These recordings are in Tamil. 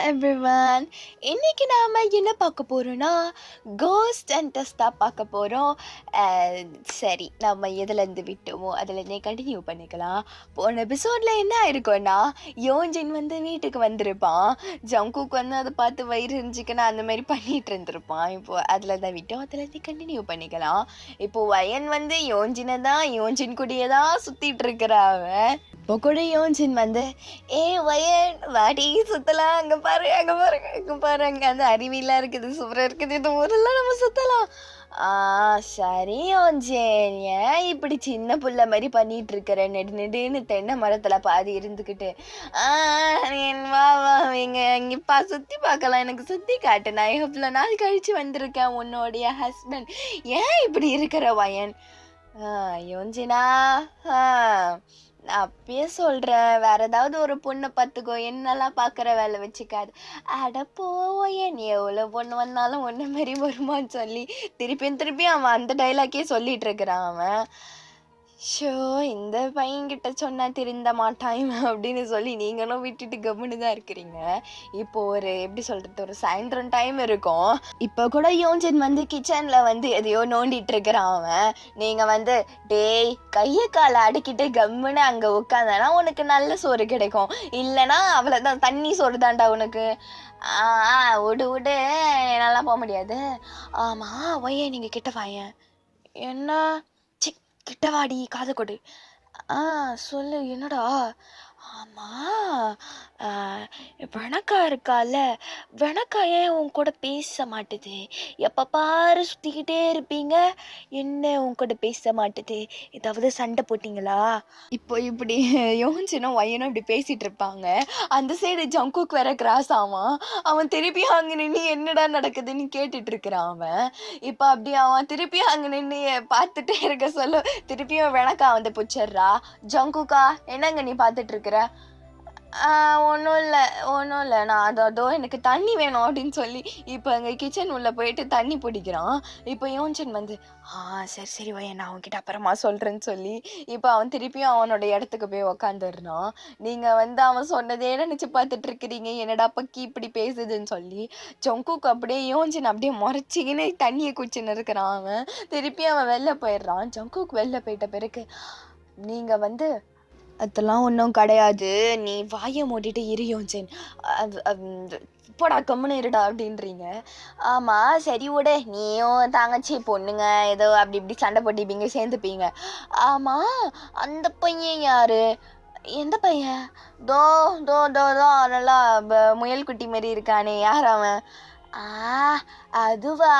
எவ்ரிவன். இன்னைக்கு நாம என்ன பார்க்க போறோம்னா, கோஸ்ட் ஹண்டர்ஸ் தான் பார்க்க போறோம். சரி, நம்ம எதுலேருந்து விட்டோமோ அதுலேருந்தே கண்டினியூ பண்ணிக்கலாம். போன எபிசோட்ல என்ன ஆயிருக்கும்னா, யோன்ஜின் வந்து வீட்டுக்கு வந்திருப்பான். ஜங்குக் வந்து அதை பார்த்து வயிறு எரிஞ்சிக்கன்னு அந்த மாதிரி பண்ணிட்டு இருந்திருப்பான். இப்போ அதில் தான் விட்டோம், அதுலேருந்து கண்டினியூ பண்ணிக்கலாம். இப்போ வயன் வந்து யோன்ஜின் கூடயே தான் சுற்றிட்டு இருக்கிறான். இப்போ கூட யோன்ஜின் வந்து வயன் வாடி சுத்தலாம், அங்க பாரு அங்க அந்த அருவிலாம் இருக்குது, சூப்பரா இருக்குது, இந்த ஊரெல்லாம் நம்ம சுத்தலாம். சரி யோன்ஜின், ஏன் இப்படி சின்ன புள்ள மாதிரி பண்ணிட்டு இருக்கிற? நெடுன்னு தென்னை மரத்துல பாதி இருந்துக்கிட்டு வா வா இங்கப்பா சுத்தி பார்க்கலாம், எனக்கு சுத்தி காட்டு, நான் எவ்வளவு நாள் கழிச்சு வந்திருக்கேன் உன்னோடைய ஹஸ்பண்ட். ஏன் இப்படி இருக்கிற வயன்? யோன்ஜினா, நான் அப்பயே சொல்கிறேன், வேறு ஏதாவது ஒரு பொண்ணை பார்த்துக்கோ, என்னெல்லாம் பார்க்குற வேலை வச்சுக்காது. அட போயேன், நீ எவ்வளோ பொண்ணு வந்தாலும் ஒன்று மாரி வருமான்னு சொல்லி திருப்பியும் அவன் அந்த டைலாக்கே சொல்லிகிட்டு இருக்கிறான். அவன் இந்த பையன்கிட்ட சொன்னால் திருந்த மாட்டான் அப்படின்னு சொல்லி நீங்களும் விட்டுட்டு கம்முன்னு தான் இருக்கிறீங்க. இப்போ ஒரு எப்படி சொல்கிறது, ஒரு சாயந்தரம் டைம் இருக்கும். இப்போ கூட யோன்ஜின் வந்து கிச்சனில் வந்து எதையோ நோண்டிட்டு இருக்கிறான். அவன் நீங்கள் வந்து டேய் கையை காலை அடக்கிட்டு கம்முன்னு அங்கே உட்காந்தானா உனக்கு நல்ல சோறு கிடைக்கும், இல்லைனா அவ்வளோதான் தண்ணி சோறு தான்டா உனக்கு. விடு என்னால் போக முடியாது. ஆமாம் ஒய்யே, நீங்கள் கிட்ட வாயேன். என்ன கிட்டவாடி, காதை கொடு. சொல்லு, என்னடா? ஆமாம், வெனக்கா இருக்கால, வெனக்கா ஏன் உன் கூட பேச மாட்டுது? எப்போ பாரு சுற்றிக்கிட்டே இருப்பீங்க, என்ன உன் கூட பேச மாட்டுது? ஏதாவது சண்டை போட்டிங்களா? இப்போ இப்படி யோன்ஜினும் வயனும் இப்படி பேசிகிட்டு இருப்பாங்க. அந்த சைடு ஜங்குக் வேற கிராஸ் ஆவான். அவன் திருப்பியும் அங்கே நின்று என்னடா நடக்குதுன்னு கேட்டுட்டு இருக்கிறான். அவன் இப்போ அப்படி அவன் திருப்பியும் அங்கே நின்று பார்த்துட்டே இருக்க சொல்ல திருப்பியும் வெனக்கா வந்து பிடிச்சிட்றா. ஜங்குக்கா, என்னங்க நீ பார்த்துட்டு இருக்கிற? ஒன்றும் இல்லை, நான் அதோ எனக்கு தண்ணி வேணும் அப்படின்னு சொல்லி இப்போ எங்கள் கிச்சன் உள்ளே போயிட்டு தண்ணி பிடிக்கிறான். இப்போ யோன்ஜின் வந்து சரி வயன், நான் அவன்கிட்ட அப்புறமா சொல்கிறேன்னு சொல்லி இப்போ அவன் திருப்பியும் அவனோட இடத்துக்கு போய் உக்காந்துடுறான். நீங்கள் வந்து அவன் சொன்னதே நினச்சி பார்த்துட்டு இருக்கிறீங்க, என்னடா பக்கி இப்படி பேசுதுன்னு சொல்லி. ஜங்குக் அப்படியே யோன்ஜின் அப்படியே முறைச்சிக்கின்னு தண்ணியை குடிச்சுன்னு இருக்கிறான். அவன் திருப்பியும் அவன் வெளில போயிடுறான். ஜங்குக் வெளில போயிட்ட பிறகு, நீங்கள் வந்து அதெல்லாம் ஒன்றும் கிடையாது, நீ வாயை மூடிட்டு இரு யோன்ஜின், போடா கம்முன்னு இருடா அப்படின்றீங்க. ஆமாம் சரி விடு, நீயும் தாங்கச்சி பொண்ணுங்க ஏதோ அப்படி இப்படி சண்டை போட்டிப்பீங்க, சேர்ந்துப்பீங்க. ஆமாம் அந்த பையன் யாரு? எந்த பையன்? தோ தோ தோ தோ நல்லா முயல் குட்டி மாரி இருக்கானே, யார் அவன்? அதுவா,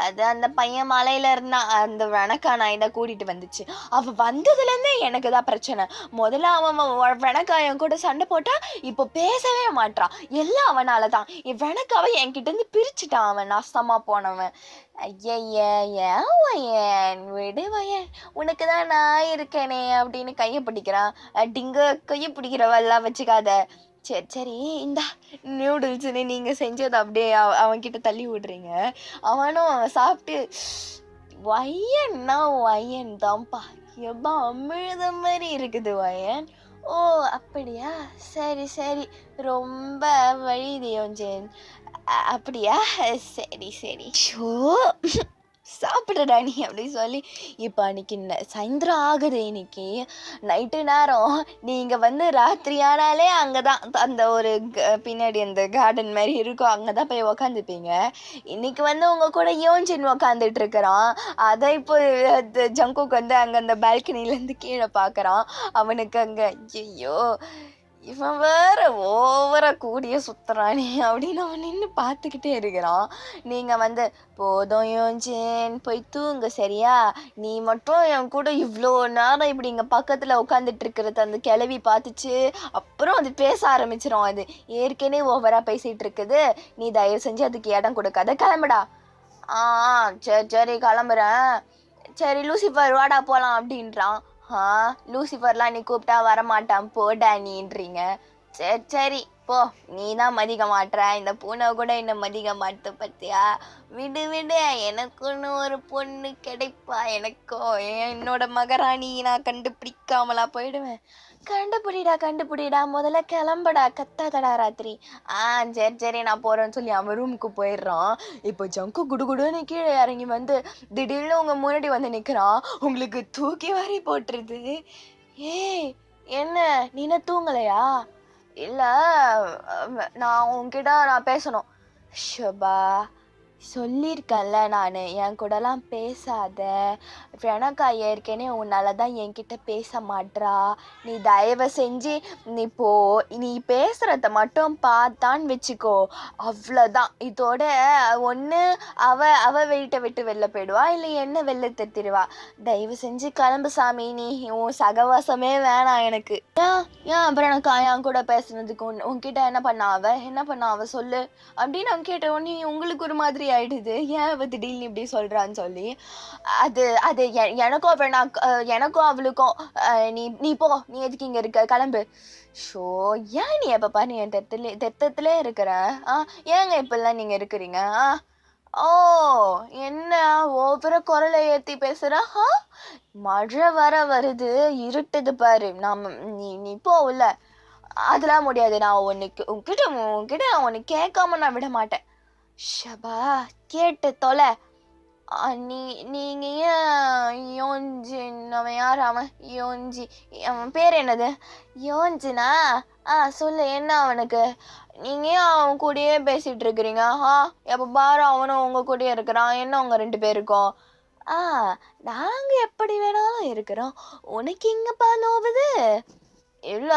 அது அந்த பையன் மலையில இருந்தான், அந்த வெனக்கா நாய் தான் கூட்டிட்டு வந்துச்சு. அவன் வந்ததுலேருந்தே எனக்கு தான் பிரச்சனை. முதல்ல அவன் வெனக்காயன் கூட சண்டை போட்டா இப்போ பேசவே மாட்டான், எல்லாம் அவனால தான். என் வெனக்காவை என்கிட்ட இருந்து பிரிச்சுட்டான் அவன், நாசமா போனவன். ஏன் வயன், விடு வயன், உனக்கு தான் நான் இருக்கேனே அப்படின்னு கையை பிடிக்கிறான். கையை பிடிக்கிறவெல்லாம் வச்சுக்காத. சரி இந்தா நியூடுல்ஸ்ன்னு நீங்கள் செஞ்சதை அப்படியே அவன்கிட்ட தள்ளி விடுறீங்க. அவனும் சாப்பிட்டு வயன்னா வயன் தான்ப்பா, எப்பா அமிழ்த மாதிரி இருக்குது வயன். ஓ அப்படியா, சரி ரொம்ப வழியுது யோன்ஜின். அப்படியா, சரி ஷோ சாப்பிட்றடா நீ அப்படின்னு சொல்லி இப்போ அன்றைக்கி சாயந்தரம் ஆகுது. இன்னைக்கு நைட்டு நேரம், நீங்கள் வந்து ராத்திரி ஆனாலே அங்கே தான் அந்த ஒரு பின்னாடி அந்த கார்டன் மாதிரி இருக்கும், அங்கே தான் போய் உக்காந்துப்பீங்க. இன்றைக்கி வந்து உங்கள் கூட யோன்ஜின் உக்காந்துட்டு இருக்கிறான். அதை இப்போ ஜங்குக் வந்து அங்கே அந்த பால்கனிலேருந்து கீழே பார்க்குறான். அவனுக்கு அங்கே ஐயோ இவன் வேற ஓவரா கூடிய சுத்துறானே அப்படின்னு அவன் நின்று பார்த்துக்கிட்டே இருக்கிறான். நீங்கள் வந்து போதும் யோன்ஜின் போய் தூங்க சரியா, நீ மட்டும் என் கூட இவ்வளோ நேரம் இப்படி இங்கே பக்கத்தில் உட்காந்துட்டு இருக்கிறது அந்த கிளவி பார்த்துச்சு, அப்புறம் அது பேச ஆரம்பிச்சிடும். அது ஏற்கனவே ஓவராக பேசிகிட்டு இருக்குது, நீ தயவு செஞ்சு அதுக்கு இடம் கொடுக்காத, கிளம்புடா. சரி கிளம்புறேன். சரி லூசிஃபர் வாடா போகலாம் அப்படின்றான். லூசிஃபர்லாம் நீ கூப்பிட்டா வரமாட்டான், போடா நீன்றீங்க. சரி போ, நீ தான் மதிக்க மாட்ற, இந்த பூனை கூட என்ன மதிக்க மாட்டு பத்தியா? விடு விடு, எனக்குன்னு ஒரு பொண்ணு கிடைப்பா. எனக்கோ என்னோட மகாராணி நான் கண்டுபிடிக்காமலா போயிடுவேன். கண்டுபிடிடா கண்டுபிடிடா, முதல்ல கிளம்புடா, கத்தாதடா ராத்திரி. சரி சரி நான் போறேன்னு சொல்லி அவன் ரூமுக்கு போயிடுறான். இப்போ ஜங்கு குடுகுடுன்னு கீழே இறங்கி வந்து திடீர்னு உங்க முன்னாடி வந்து நிக்கிறான். உங்களுக்கு தூக்கி வாரி போட்டுருது. ஏய், என்ன நீ என்ன தூங்கலையா? இல்ல, நான் உன்கிட்ட நான் பேசணும். ஷபா, சொல்லியிருக்கேன்ல நான், என் கூடலாம் பேசாத. எனக்கா ஏற்கனவே உன்னால தான் என்கிட்ட பேச மாட்றா. நீ தயவு செஞ்சு நீ பேசுறத மட்டும் பார்த்தான்னு வச்சுக்கோ, அவ்வளோதான். இதோட ஒன்று அவ வீட்டை விட்டு வெளில போயிடுவா, இல்லை என்ன வெளில தட்டிடுவா. தயவு செஞ்சு கிளம்பு சாமி, நீ உன் சகவாசமே வேணாம் எனக்கு. ஏன் அப்புறம் எனக்கு என் கூட பேசுனதுக்கு உன்கிட்ட என்ன பண்ணா அவ சொல்லு அப்படின்னு நான் கேட்ட உடனே உங்களுக்கு ஒரு மாதிரி ஆயிடுது. ஏன் அவ திடீர்னு இப்படி சொல்றான்னு சொல்லி. அது அது எனக்கும் அவளுக்கும் நீ நீ போ, நீ எதுக்கு இங்க இருக்க, கிளம்பு. ஷோ, ஏன் நீ எப்ப பாரு என் தெத்தத்திலே இருக்கிற? ஏங்க இப்பெல்லாம் நீங்க இருக்கிறீங்க? ஓ, என்ன ஓவர குரலை ஏத்தி பேசுற? மழை வருது, இருட்டுது பாரு. நீ நீ போ உள்ள. அதெல்லாம் முடியாது. நான் உன்கிட்ட நான் ஒன்னு கேட்காம நான் விட மாட்டேன். ஷபா, கேட்டு தொலை. நீங்க ஏன் யோன்ஜின், அவன் யார் அவன்? யோன்ஜி, அவன் பேர் என்னது? யோன்ஜினா? சொல்லு, என்ன அவனுக்கு? நீங்க ஏன் அவன் கூடயே பேசிட்டு இருக்கிறீங்க? எப்ப பாரு அவனும் உங்க கூடயே இருக்கிறான். என்ன உங்க 2 பேருக்கும்? நாங்க எப்படி வேணாலும் இருக்கிறோம், உனக்கு எங்கப்பா நோவுது? இல்ல,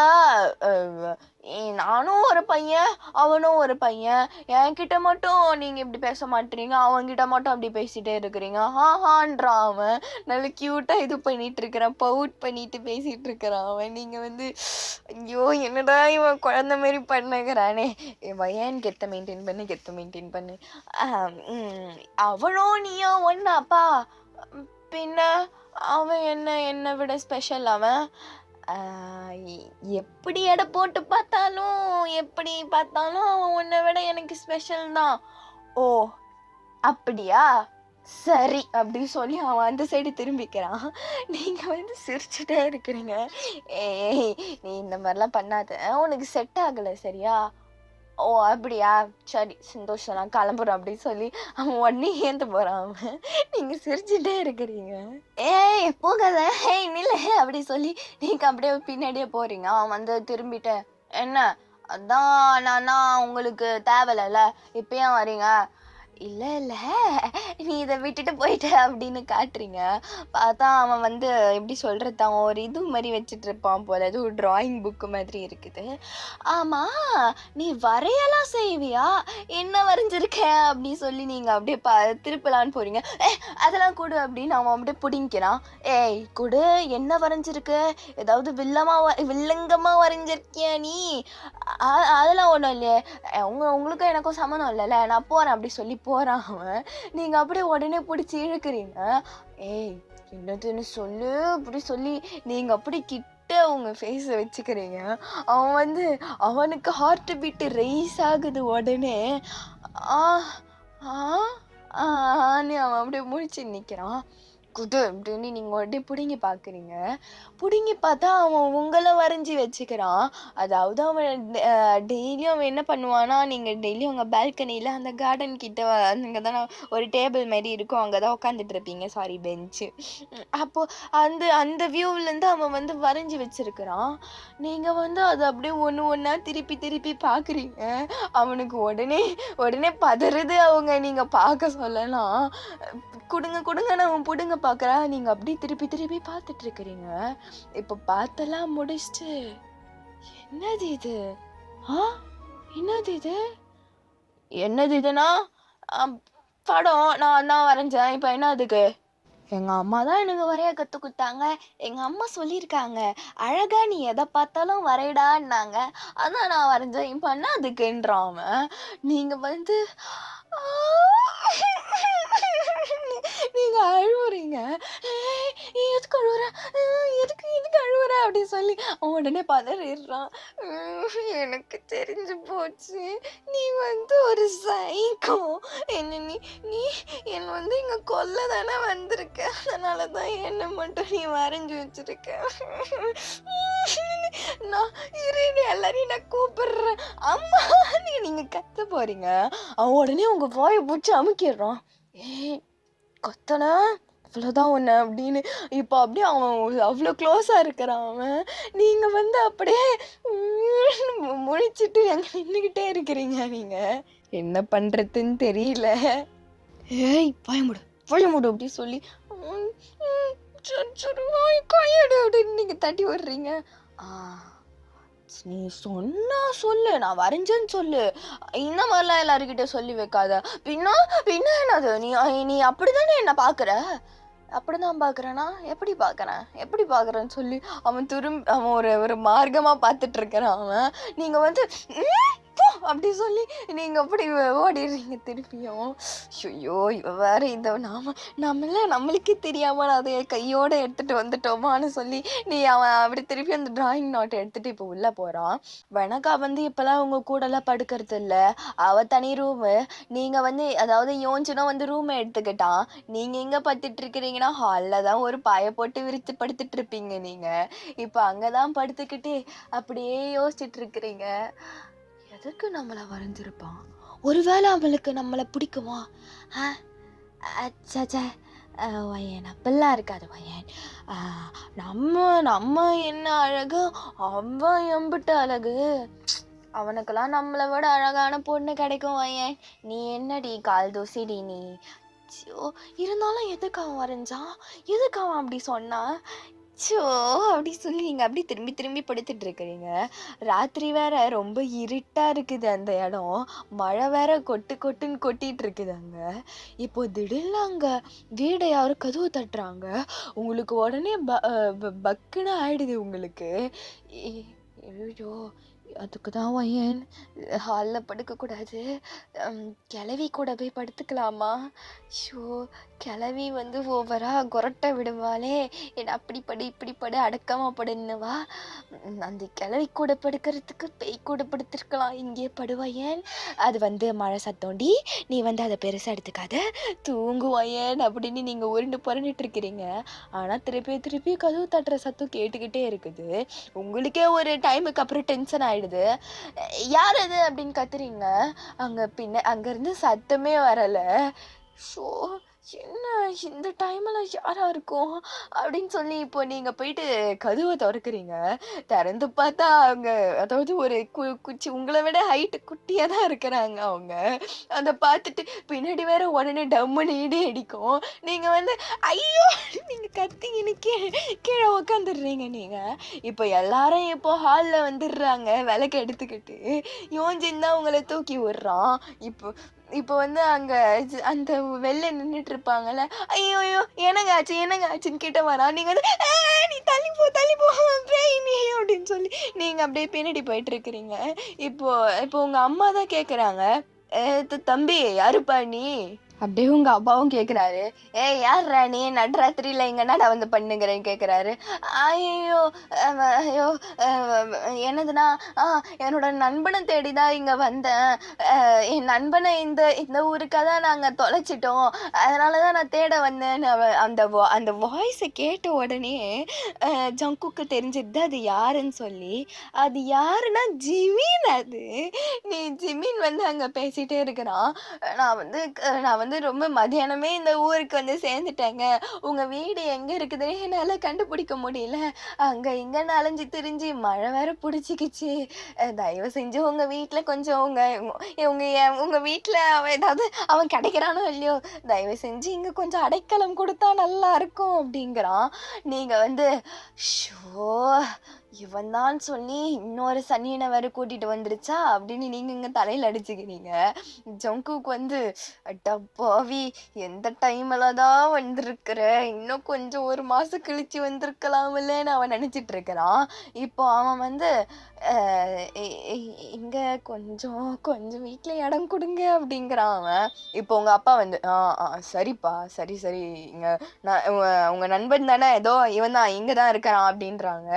நானும் ஒரு பையன், அவனும் ஒரு பையன். என்கிட்ட மட்டும் நீங்க இப்படி பேச மாட்டீங்க, அவன்கிட்ட மட்டும் அப்படி பேசிட்டே இருக்கிறீங்க. ஹான்றான் அவன். நல்ல கியூட்டா இது பண்ணிட்டு இருக்கிறான், பவுட் பண்ணிட்டு பேசிட்டு இருக்கிறான் அவன். நீங்க வந்து ஐயோ என்னடா இவன் குழந்தை மாதிரி பண்ணுகிறானே. ஏன் கெத்த மெயின்டைன் பண்ணு. அவனும் நீயும் ஒன்னாப்பா? பின்ன அவன் என்னை விட ஸ்பெஷல் அவன். எப்படி எடை போட்டு எப்படி பார்த்தாலும் அவன் உன்னை விட எனக்கு ஸ்பெஷல் தான். ஓ அப்படியா, சரி அப்படின்னு சொல்லி அவன் அந்த சைடு திரும்பிக்கிறான். நீங்க வந்து சிரிச்சுட்டே இருக்கிறீங்க. ஏய், நீ இந்த மாதிரிலாம் பண்ணாத, உனக்கு செட் ஆகலை சரியா? ஓ அப்படியா, சரி சந்தோஷம், நான் கிளம்புறேன் அப்படின்னு சொல்லி அவன் உடனே ஏந்து போறான். அவன் நீங்க சிரிச்சுட்டே இருக்கிறீங்க. ஏய் போகாத, ஏய் நில்ல அப்படி சொல்லி நீங்க அப்படியே பின்னாடியே போறீங்க. அவன் வந்து திரும்பிட்டு, என்ன அதான் நானா உங்களுக்கு தேவையில்ல, இப்பயும் வரீங்க? இல்ல இல்ல, நீ இதை விட்டுட்டு போயிட்ட அப்படின்னு காட்டுறீங்க. பார்த்தா அவன் வந்து எப்படி சொல்றது, அவன் ஒரு இது மாதிரி வச்சுட்டு இருப்பான் போல, அது ஒரு டிராயிங் புக்கு மாதிரி இருக்குது. ஆமா, நீ வரையலாம் செய்வியா? என்ன வரைஞ்சிருக்க அப்படி சொல்லி நீங்க அப்படியே திருப்பலான்னு போறீங்க. அதெல்லாம் கொடு அப்படின்னு அவன் அப்படியே பிடிங்கிறான். ஏய் கொடு, என்ன வரைஞ்சிருக்கு? ஏதாவது வில்லங்கமா வரைஞ்சிருக்கியா நீ? அதெல்லாம் ஒன்றும் இல்லையே, உங்களுக்கும் எனக்கும் சம்மந்தம் இல்லைல்ல, நான் போறேன் அப்படி சொல்லி போறான் அவன். நீங்க அப்படியே உடனே பிடிச்சி இழுக்கிறீங்க. ஏய் என்னதுன்னு சொல்லு அப்படி சொல்லி நீங்க அப்படி உங்க ஃபேஸ வச்சுக்கிறீங்க. அவன் வந்து அவனுக்கு ஹார்ட் பீட் ரைஸ் ஆகுது உடனே. அவன் அப்படியே முழிச்சு நிக்கிறான். குது அப்படின்னு நீங்க உடனே பிடுங்கி பாக்குறீங்க. பிடுங்கி பார்த்தா அவன் உங்களை வரைஞ்சி வச்சுக்கிறான். அதாவது அவன் டெய்லியும் அவன் என்ன பண்ணுவானா, நீங்க டெய்லியும் உங்க பால்கனியில அந்த கார்டன் கிட்ட அங்கதானே ஒரு டேபிள் மாதிரி இருக்கும், அங்கதான் உட்காந்துட்டு இருப்பீங்க, சாரி பெஞ்சு. அப்போ அந்த அந்த வியூல இருந்து அவன் வந்து வரைஞ்சி வச்சிருக்கிறான். நீங்க வந்து அதை அப்படியே ஒண்ணா திருப்பி திருப்பி பாக்குறீங்க. அவனுக்கு உடனே பதறுது. நீங்க பார்க்க சொல்லலாம். கொடுங்கன்னு அவன் புடுங்க பார்க்கறா. நீங்க அப்படியே திருப்பி திருப்பி பார்த்துட்டு இருக்கிறீங்க. இப்ப பார்த்தெல்லாம் முடிச்சுட்டு, என்னது இது? என்னது இதுனா படம் நான் வரைஞ்சேன். இப்ப என்ன அதுக்கு? எங்க அம்மா தான் எனக்கு வரைய கத்து கொடுத்தாங்க. எங்க அம்மா சொல்லியிருக்காங்க, அழகா நீ எதை பார்த்தாலும் வரைடான்னாங்க, அதான் நான் வரைஞ்சேன். இப்ப என்ன அதுக்குன்றான். நீங்க வந்து நீங்க அழுவுறீங்க. எதுக்கு அழுவுற? எதுக்கு எதுக்கு அழுவுற?" அப்படின்னு சொல்லி அவன் உடனே பதறிடுறான். "எனக்கு தெரிஞ்சு போச்சு. நீ வந்து ஒரு சைக்கோ. நீ நீ இங்க கொல்ல தானே வந்திருக்க. அதனால தான் என்ன மட்டும் நீ வரைஞ்சு வச்சிருக்க. நான் இரு எல்லாரையும் நான் கூப்பிடுறேன். அம்மா நீங்க கத்த போறீங்க." அவன் உடனே உங்க வாயை பிடிச்சி அமுக்கிடுறான். "ஏய் கத்தன அவ்வளோதான் ஒன்று" அப்படின்னு. இப்போ அப்படியே அவன் அவ்வளோ க்ளோஸாக இருக்கிறான் அவன். நீங்கள் வந்து அப்படியே முழிச்சிட்டு அங்கே நின்றுக்கிட்டே இருக்கிறீங்க. நீங்கள் என்ன பண்ணுறதுன்னு தெரியல. "ஏய் பயமுடு பயமுடு" அப்படி சொல்லி கையெடு அப்படின்னு நீங்கள் தட்டி விடுறீங்க. "நீ சொன்னா சொல்லு, நான் வரைஞ்சேன்னு சொல்லு. இந்த மாதிரிலாம் எல்லாருக்கிட்ட சொல்லி வைக்காத. பின்ன பின்ன என்னது? நீ நீ அப்படிதானே என்ன பார்க்குற?" "அப்படிதான் பார்க்குறேனா? எப்படி பார்க்குறேன் எப்படி பார்க்குறேன்னு சொல்லி" அவன் ஒரு ஒரு மார்க்கமாக பார்த்துட்டு இருக்கிறான் அவன். நீங்கள் வந்து போ அப்படி சொல்லி நீங்கள் அப்படி ஓடிடுறீங்க திருப்பியும். ஐயோ இவ வேற இந்த நம்மளுக்கே தெரியாமல் அதை கையோடு எடுத்துகிட்டு வந்துட்டோமான்னு சொல்லி அவன் அப்படி திருப்பி அந்த டிராயிங் நோட்டை எடுத்துகிட்டு இப்போ உள்ளே போகிறான். வனக்கா வந்து இப்போலாம் உங்கள் கூடலாம் படுக்கிறது இல்லை. அவள் தனி ரூமு. நீங்கள் வந்து அதாவது யோஞ்சினும் வந்து ரூமை எடுத்துக்கிட்டான். நீங்கள் எங்கே படுத்துட்டு இருக்கிறீங்கன்னா ஹாலில் தான் ஒரு பாயை போட்டு விரித்து படுத்துட்டு இருப்பீங்க நீங்கள். இப்போ அங்கே தான் படுத்துக்கிட்டு அப்படியே யோசிச்சுட்டு இருக்கிறீங்க. எதுக்கு நம்மளை வரைஞ்சிருப்பான்? ஒருவேளை அவளுக்கு நம்மளை பிடிக்குமா? அச்சா வயன் அப்படிலாம் இருக்காது வயன். நம்ம நம்ம என்ன அழகு, அவன் எம்பிட்டு அழகு. அவனுக்கெல்லாம் நம்மளை விட அழகான பொண்ணு கிடைக்கும் வயன். நீ என்னடி கால் தூசிடி நீ. இருந்தாலும் எதுக்கு அவன் வரைஞ்சான்? எதுக்கு அவன் அப்படி சொன்னான்? அப்படி சொல்லி நீங்கள் அப்படி திரும்பி திரும்பி படுத்துட்டு இருக்கிறீங்க. ராத்திரி வேற ரொம்ப இருட்டாக இருக்குது அந்த இடம். மழை வேற கொட்டு கொட்டுன்னு கொட்டிட்டு இருக்குது அங்கே. இப்போ திடீர்னு அங்கே வீடை யாரும் கதவு தட்டுறாங்க. உங்களுக்கு உடனே பக்குன்னு ஆயிடுது உங்களுக்கு. ஐயோ அதுக்கு தான் வயன் ஹாலில் படுக்கக்கூடாது, கிளவி கூட போய் படுத்துக்கலாமா? ஷோ கிளவி வந்து ஓவராக கொரட்டை விடுவாளே, என்னை அப்படி படு இப்படி படு அடக்கமாக படுன்னுவா. அந்த கிளவி கூட படுக்கிறதுக்கு பேய் கூட படுத்துருக்கலாம். இங்கேயே படுவாயேன். அது வந்து மழை சத்தோண்டி, நீ வந்து அதை பெருசாக எடுத்துக்காத, தூங்குவாயேன் அப்படின்னு நீங்கள் உருண்டு புரண்டுட்டு இருக்கிறீங்க. ஆனால் திருப்பி திருப்பி கதவு தட்டுற சத்தம் கேட்டுக்கிட்டே இருக்குது. உங்களுக்கே ஒரு டைமுக்கு அப்புறம் டென்ஷன் ஆகிடுது. "யார் அது?" அப்படின்னு கத்துறீங்க. அங்கேருந்து சத்தமே வரலை. ஷோ என்ன இந்த டைமில் யாராக இருக்கும் அப்படின்னு சொல்லி இப்போ நீங்கள் போயிட்டு கதவை திறக்கிறீங்க. திறந்து பார்த்தா அவங்க அதாவது ஒரு குச்சி உங்களை விட ஹைட்டு குட்டியாக தான் இருக்கிறாங்க அவங்க. அதை பார்த்துட்டு பின்னாடி வேற உடனே டம்முன்னு இடி அடிக்கும். நீங்கள் வந்து ஐயோ நீங்கள் கத்திங்கன்னு கீழே உக்காந்துடுறீங்க. நீங்கள் இப்போ எல்லாரும் இப்போ ஹாலில் வந்துடுறாங்க விளக்கு எடுத்துக்கிட்டு. யோஞ்சின் தான் உங்களை தூக்கி விடுறான். இப்போ வந்து அங்கே அந்த வெளில நின்றுட்டு இருப்பாங்கல்ல, ஐயோ என்னங்க ஆச்சுன்னு கிட்ட வரா. நீங்கள் வந்து நீ தள்ளி போ பேய் நீ அப்படின்னு சொல்லி நீங்கள் அப்படியே பின்னாடி போயிட்டு இருக்கிறீங்க. இப்போ உங்கள் அம்மா தான் கேட்குறாங்க, "தம்பி யாருப்பா நீ?" அப்படியே உங்கள் அப்பாவும் கேட்குறாரு, "ஏய் யார்ரா நீ நடுராத்திரியில் இங்கே என்னடா வந்து பண்ணுங்கிறேன்னு" கேட்குறாரு. ஐயோ ஐயோ என்னதுன்னா என்னோட நண்பனை தேடி தான் இங்கே வந்தேன். என் நண்பனை இந்த ஊருக்காக தான் நாங்கள் தொலைச்சிட்டோம், அதனால தான் நான் தேட வந்தேன்னு அந்த வாய்ஸை கேட்ட உடனே ஜங்குக்கு தெரிஞ்சிடுது அது யாருன்னு சொல்லி. அது யாருன்னா ஜிமின். அது ஜிமின் வந்து அங்கே பேசிகிட்டே இருக்கிறான். நான் வந்து ரொம்ப மதியானமே இந்த ஊருக்கு வந்து சேர்ந்துட்டேங்க. உங்கள் வீடு எங்கே இருக்குதுன்னு என்னால் கண்டுபிடிக்க முடியல. அங்கே இங்கே அலைஞ்சு திரிஞ்சு மழை வேற பிடிச்சிக்கிச்சு. தயவு செஞ்சு உங்கள் வீட்டில் கொஞ்சம் உங்கள் வீட்டில் அவன் கிடைக்கிறானோ இல்லையோ, தயவு செஞ்சு இங்கே கொஞ்சம் அடைக்கலம் கொடுத்தா நல்லா இருக்கும் அப்படிங்கிறான். நீங்கள் வந்து ஷோ இவன் தான் சொல்லி இன்னொரு சனியனை வேற கூட்டிட்டு வந்துருச்சா அப்படின்னு நீங்க இங்க தலையில அடிச்சுக்கிறீங்க. ஜங்குக்கு வந்து அடப்பாவி எந்த டைம்ல தான் வந்திருக்கிற, இன்னும் கொஞ்சம் 1 மாசம் கழிச்சு வந்திருக்கலாம்லன்னு அவன் நினைச்சிட்டு இருக்கிறான். இப்போ அவன் வந்து அ "எ எ எங்க கொஞ்சம் கொஞ்சம் வீட்ல இடம் குடுங்க" அப்படிங்கிறான் அவன். இப்போ உங்க அப்பா வந்து, சரிப்பா, சரி, சரி. இங்க நான் உங்க நண்பன் தானே, ஏதோ இவன் தான் இங்க தான் இருக்கிறான்" அப்படின்றாங்க.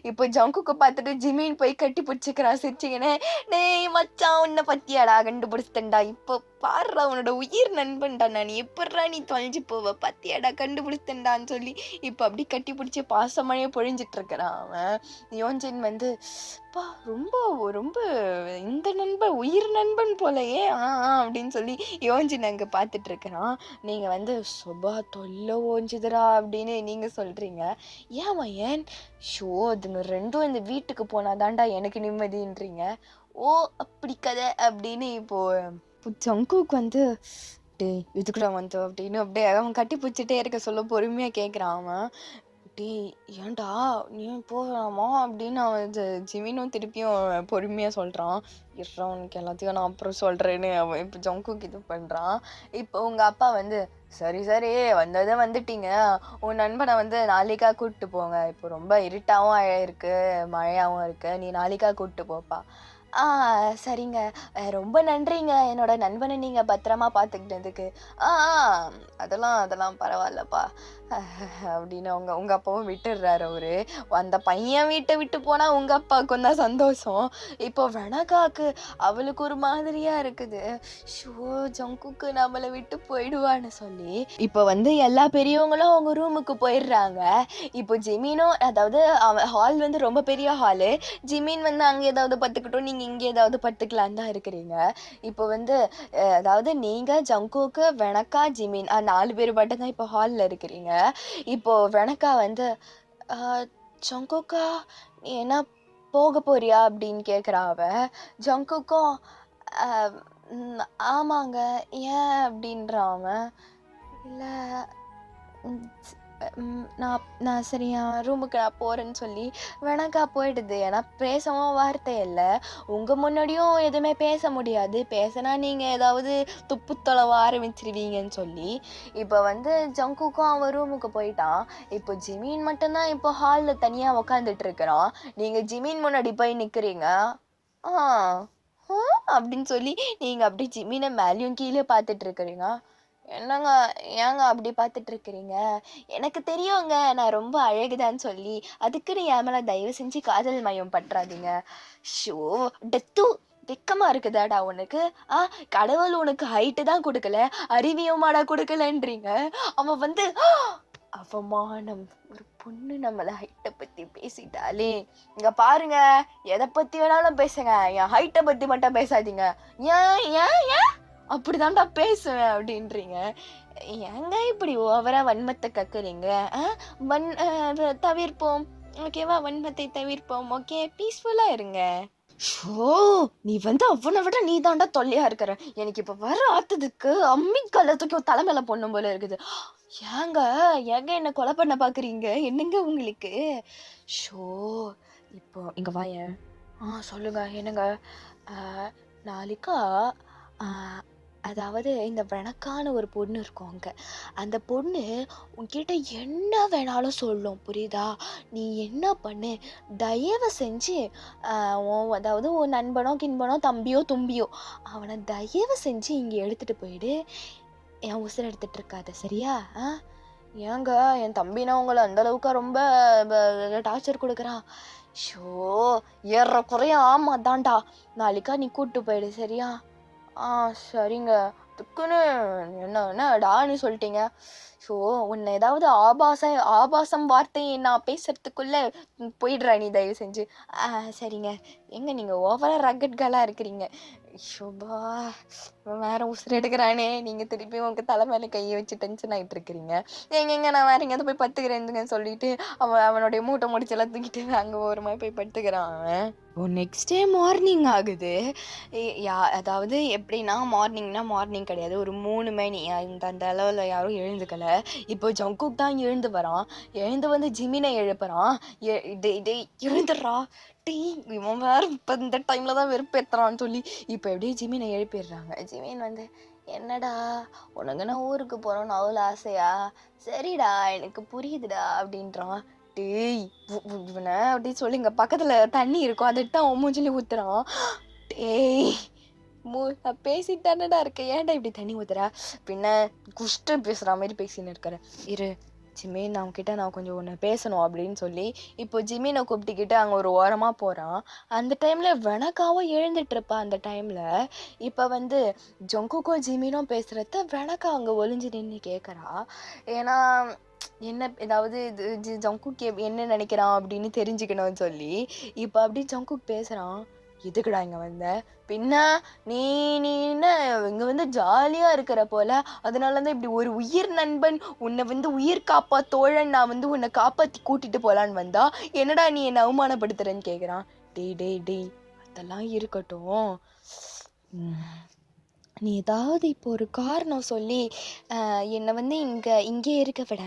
இப்போ ஜங்குக்க பார்த்துட்டு ஜிமின் போய் கட்டி பிடிச்சுக்கிறான் சிரிச்சுக்கினே. "டேய் மச்சான் உன்ன பத்தியாடா கண்டுபிடிச்சிட்டேன்டா. இப்போ பார்றா உன்னோட உயிர் நண்பன்டா நானு. எப்புட்றா நீ தொலைஞ்சு போவ? பாத்தியாடா கண்டுபிடிச்சிட்டேன்டான்னு" சொல்லி இப்போ அப்படி கட்டி பிடிச்சு பாசமழைய பொழிஞ்சிட்டு இருக்கிறான் அவன். யோன்ஜின் வந்து, "அப்பா ரொம்ப ரொம்ப இந்த நண்பன் உயிர் நண்பன் போலயே! அப்படின்னு சொல்லி யோன்ஜின் அங்க பார்த்துட்டு இருக்கிறான். நீங்க வந்து, "சுபா தொல்ல ஓஞ்சுதுடா" அப்படின்னு நீங்க சொல்றீங்க. ஏன் மயன்? ஷோ! அதுங்க 2ம் இந்த வீட்டுக்கு போனா தான்டா எனக்கு நிம்மதின்றீங்க. ஓ! அப்படி கதை அப்படின்னு இப்போ இப்போ ஜங்குக் வந்து, "டேய் எதுக்குடா வந்த?" அப்படின்னு அப்படியே அவன் கட்டி பிடிச்சிட்டே இருக்க சொல்ல பொறுமையா கேட்குறான் அவன். "டேய் ஏன்டா நீ போகலாமா?" அப்படின்னு அவன் ஜிமினும் திருப்பியும் பொறுமையா சொல்றான். "இருடா உனக்கு எல்லாத்தையும் நான் அப்புறம் சொல்றேன்னு" அவன் இப்போ ஜங்குக் இது பண்றான். இப்போ உங்க அப்பா வந்து, "சரி, சரி வந்தது வந்துட்டீங்க. உன் நண்பனை வந்து நாளைக்கா கூட்டிட்டு போங்க. இப்போ ரொம்ப இருட்டாவும் இருக்கு, மழையாவும் இருக்கு. நீ நாளைக்கா கூட்டிட்டு போப்பா." "ஆ சரிங்க. ரொம்ப நன்றிங்க. என்னோட நண்பனை நீங்க பத்திரமா பார்த்துக்கிட்டதுக்கு." "ஆ, ஆ அதெல்லாம் அதெல்லாம் பரவாயில்லப்பா." அப்படின்னு உங்க உங்க அப்பாவும் விட்டுடுறாரு அவரு. அந்த பையன் வீட்ட விட்டு போனா உங்க அப்பாவுக்கும் தான் சந்தோஷம். இப்போ வெனகாக்கு அவளுக்கு ஒரு மாதிரியா இருக்குது. ஷோ! ஜங்குக்கு நம்மள விட்டு போயிடுவான்னு சொல்லி, இப்போ வந்து எல்லா பெரியவங்களும் அவங்க ரூமுக்கு போயிடுறாங்க. இப்போ ஜிமினும் அதாவது அவன் ஹால் வந்து ரொம்ப பெரிய ஹாலு. ஜிமின் வந்து அங்க ஏதாவது படுத்துக்கட்டும், நீங்க இங்க ஏதாவது படுத்துக்கலான்னு தான் இருக்கிறீங்க. இப்போ வந்து அதாவது நீங்க, ஜங்குக்கு, வெனக்கா, ஜிமின் 4 பேர் மட்டும் தான் இப்போ ஹால்ல இருக்கிறீங்க. இப்போ வெனக்கா வந்து, "அ ஜங்குக்கா, நீ என்ன போக போறியா?" அப்படின்னு கேட்குறா அவ. ஜங்குக்கும், "அ ம் ஆமாங்க. ஏன்?" அப்படின்றான் அவன். "இல்ல ம் ஸ் நான் நான் சரி என் ரூமுக்கு நான் போறேன்னு" சொல்லி வெனக்கா போயிடுது. ஏன்னா பேசவும் வார்த்தை இல்ல. உங்க முன்னாடியும் எதுவுமே பேச முடியாது. பேசுனா நீங்க ஏதாவது துப்பு தொலவ ஆரம்பிச்சுருவீங்கன்னு சொல்லி. இப்போ வந்து ஜங்குக்கும் அவன் ரூமுக்கு போயிட்டான். இப்போ ஜிமின் மட்டும் தான் இப்போ ஹால்ல தனியா உட்காந்துட்டு இருக்கிறான். நீங்க ஜிமின் முன்னாடி போய் நிக்கிறீங்க. ஆ, ஆ அப்படின்னு சொல்லி நீங்க அப்படியே ஜிமின மேலயும் கீழயும் பார்த்துட்டு இருக்கிறீங்க. "என்னங்க, ஏங்க அப்படி பார்த்துட்டு இருக்கிறீங்க? எனக்கு தெரியுங்க நான் ரொம்ப அழகுதான்னு சொல்லி. அதுக்குன்னு என் மேல தயவு செஞ்சு காதல் மயம் பட்றாதீங்க." ஷோ! டெத்து வெக்கமா இருக்குதாடா உனக்கு? ஆ கடவுள் உனக்கு ஹைட்டு தான் குடுக்கல, அறிவியுமாடா குடுக்கலன்றீங்க? அவன் வந்து அவமானம். ஒரு பொண்ணு நம்மள ஹைட்ட பத்தி பேசிட்டாலே, இங்க பாருங்க எத பத்தி வேணாலும் பேசுங்க. என் ஹைட்ட பத்தி மட்டும் பேசாதீங்க. ஏன் ஏன் ஏன்? அப்படிதான்டா பேசுவேன் அப்படின்றீங்க. ஏங்க இப்படி ஓவரா வன்மத்த கக்குறீங்க? அ வன் அ அத தவிர்ப்போம். ஓகேவா? வன்மத்தை தவிர்ப்போம். ஓகே. பீஸ்ஃபுல்லா இருங்க. ஷோ! நீ வந்து அவன விட நீ தான்டா தொல்லையா இருக்கிற. எனக்கு இப்ப வர ஆத்ததுக்கு அம்மிக்கல்ல தூக்கி உன் தல மேல போடணும் போல இருக்குது. ஏங்க? ஏங்க என்ன கொலை பண்ண பார்க்குறீங்க? என்னங்க உங்களுக்கு? ஷோ! இப்போ இங்க வாயேன். சொல்லுங்க. என்னங்க? ஆ நாளைக்கா ஆ அதாவது இந்த வெனக்கான ஒரு பொண்ணு இருக்கும் அங்க. அந்த பொண்ணு உன்கிட்ட என்ன வேணாலும் சொல்லும். புரியுதா? நீ என்ன பண்ணு, தயவு செஞ்சு அ அதாவது உன் நண்பனோ, கிண்பனோ, தம்பியோ, தும்பியோ அவன தயவு செஞ்சு இங்க எடுத்துட்டு போயிடு. என் உசுர எடுத்துட்டு இருக்காத. சரியா? ஆ? ஏங்க என் தம்பினா உங்கள அந்த அளவுக்கா ரொம்ப டார்ச்சர் குடுக்குறான்? ஷோ! ஏறக்குறைய ஆமா தான்டா. நாளைக்கா நீ கூட்டு போயிடு. சரியா? ஆ சரிங்க. டக்குன்னு என்ன என்னடான்னு சொல்லிட்டீங்க. ஸோ உன்ன ஏதாவது ஆபாசம் வார்த்தை நான் பேசுறதுக்குள்ள போயிடுறா நீ தயவு செஞ்சு. ஆ சரிங்க. ஏங்க நீங்க ஓவரா ரக்கட் கேர்லா இருக்கிறீங்க. ஷோபா! இவன் வேற உசுர எடுக்குறானே! நீங்க திருப்பி உங்க தல மேல கைய வச்சு டென்ஷன் ஆயிட்டு இருக்கிறீங்க. "ஏங்கேங்க நான் வேற எங்கேயாவது போய் படுத்துக்கிறேன்ங்க" சொல்லிட்டு அவனுடைய மூட்டை முடிச்செல்லாம் தூக்கிட்டு அங்க ஓரமா போய் படுத்துக்கிறான் அவன். இப்போ நெக்ஸ்ட் டே மார்னிங் ஆகுது. அதாவது எப்படின்னா மார்னிங் கிடையாது. ஒரு 3 மணி அந்த அந்த அளவுல யாரும் எழுந்துக்கல. இப்போ ஜங்குக் தான் எழுந்து வரான். எழுந்து வந்து ஜிமின எழுப்புறான். "டேய் டேய் எழுந்துர்றா! டேய் இவன் வேற இப்ப இந்த டைம்ல தான் வெறுப்பேத்துறான்னு" சொல்லி இப்போ எப்படியோ ஜிமின எழுப்பிடுறாங்க. ஜிமின் வந்து, "என்னடா உனக்கு என்ன ஊருக்கு போறோம்னு அவ்வளோ ஆசையா? சரிடா எனக்கு புரியுதுடா" அப்படின்றான். டேய் இவனை அப்படின்னு சொல்லி இங்கே பக்கத்தில் தண்ணி இருக்கும் அதை எடுத்து அவன் மூஞ்சிலே ஊத்துறான். டேய் நான் பேசிட்டானடா இருக்கேன், ஏன்டா இப்படி தண்ணி ஊத்துற? பின்ன குஷ்டு பேசுகிற மாதிரி பேசின்னு இருக்கிறேன். இரு ஜிமீன், நான் கிட்ட நான் கொஞ்சம் ஒன்று பேசணும் அப்படின்னு சொல்லி இப்போ ஜிமீனை கூப்பிட்டுக்கிட்டு அங்கே ஒரு ஓரமாக போகிறான். அந்த டைமில் வெனக்காவும் எழுந்துட்டு இருப்பா. அந்த டைமில் இப்போ வந்து ஜொங்குக்கும் ஜிமீனும் பேசுகிறத வெனக்கா அங்கே ஒளிஞ்சு நின்று கேட்குறா. ஏன்னா என்ன ஏதாவது இது ஜங்குக் என்ன நினைக்கிறான் அப்படின்னு தெரிஞ்சுக்கணும்னு சொல்லி இப்போ அப்படி ஜங்குக் பேசுகிறான். எதுக்குடா இங்கே வந்த? பின்ன நீ நீ என்ன இங்கே வந்து ஜாலியாக இருக்கிற போல, அதனால தான் இப்படி ஒரு உயிர் நண்பன் உன்னை வந்து உயிர் காப்பா தோழன் நான் வந்து உன்னை காப்பாற்றி கூட்டிட்டு போகலான்னு வந்தா என்னடா நீ என்னை அவமானப்படுத்துறேன்னு கேட்குறான். டேய் அதெல்லாம் இருக்கட்டும், நீ ஏதாவது இப்போ ஒரு காரணம் சொல்லி என்னை வந்து இங்கே இருக்க விட.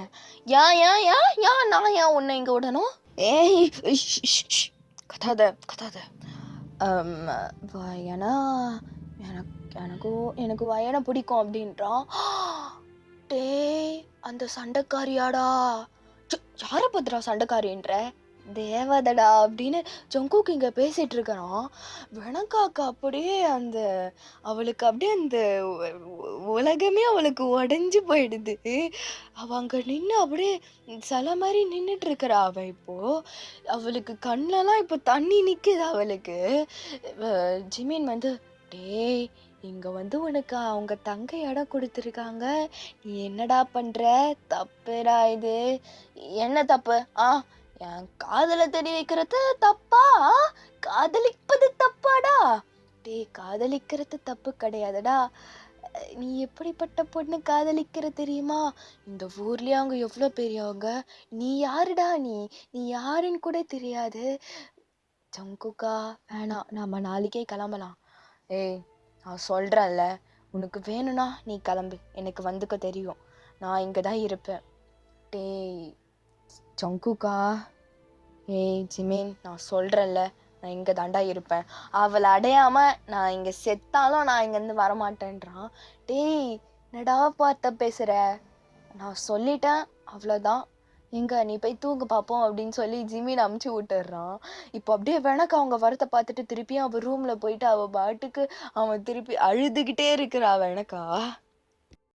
நான் ஏன் உன்னை இங்கே விடணும்? ஏய் கதாத ஏன்னா எனக்கு வயனை பிடிக்கும் அப்படின்றான். டேய் அந்த சண்டைக்காரியாடா? யாரை பத்திரா சண்டைக்காரின்ற? தேவதடா அப்படின்னு ஜங்குக் இங்கே பேசிட்டு இருக்கிறான். வெனக்காக்கா அப்படியே அவளுக்கு அப்படியே அந்த உலகமே அவளுக்கு உடஞ்சி போயிடுது. அவள் அங்கே நின்று அப்படியே சில மாதிரி நின்றுட்டு இருக்கிறா. அவள் இப்போ அவளுக்கு கண்ணெல்லாம் இப்போ தண்ணி நிற்குது அவளுக்கு. ஜிமீன் வந்து டேய் இங்கே வந்து உனக்கு அவங்க தங்கை இடம் கொடுத்துருக்காங்க, நீ என்னடா பண்ணுற? தப்புடா இது. என்ன தப்பு? என் காதலை தெரிய வைக்கிறது தப்பா? காதலிப்பது தப்பாடா? டேய் காதலிக்கிறது தப்பு கிடையாதுடா. நீ எப்படிப்பட்ட பொண்ணு காதலிக்கிற தெரியுமா? இந்த ஊர்லயே அவங்க எவ்வளோ பெரியவங்க, நீ யாருடா? நீ யாருன்னு கூட தெரியாது. ஜங்குக்கா வேணாம், நம்ம நாளைக்கே கிளம்பலாம். ஏய் நான் சொல்கிறேன்ல, உனக்கு வேணும்னா நீ கிளம்பு, எனக்கு வந்துக்க தெரியும், நான் இங்கே தான் இருப்பேன். டேய் ஜங்குக்கா, ஏய் ஜிமீன் நான் சொல்கிறேன்ல, நான் இங்கே தாண்டா இருப்பேன். அவளை அடையாமல் நான் இங்கே செத்தாலும் நான் இங்கேருந்து வரமாட்டேன்றான். டேய் என்னடா பார்த்த பேசுகிற? நான் சொல்லிட்டேன் அவ்வளோதான், எங்க நீ போய் தூங்க பார்ப்போம் அப்படின்னு சொல்லி ஜிமீன் அமுச்சு விட்டுறான். இப்போ அப்படியே வெனக்கு அவங்க வரத்தை பார்த்துட்டு திருப்பியும் அவள் ரூமில் போயிட்டு அவள் பாட்டுக்கு அவன் திருப்பி அழுதுகிட்டே இருக்கிறா வெனக்கா.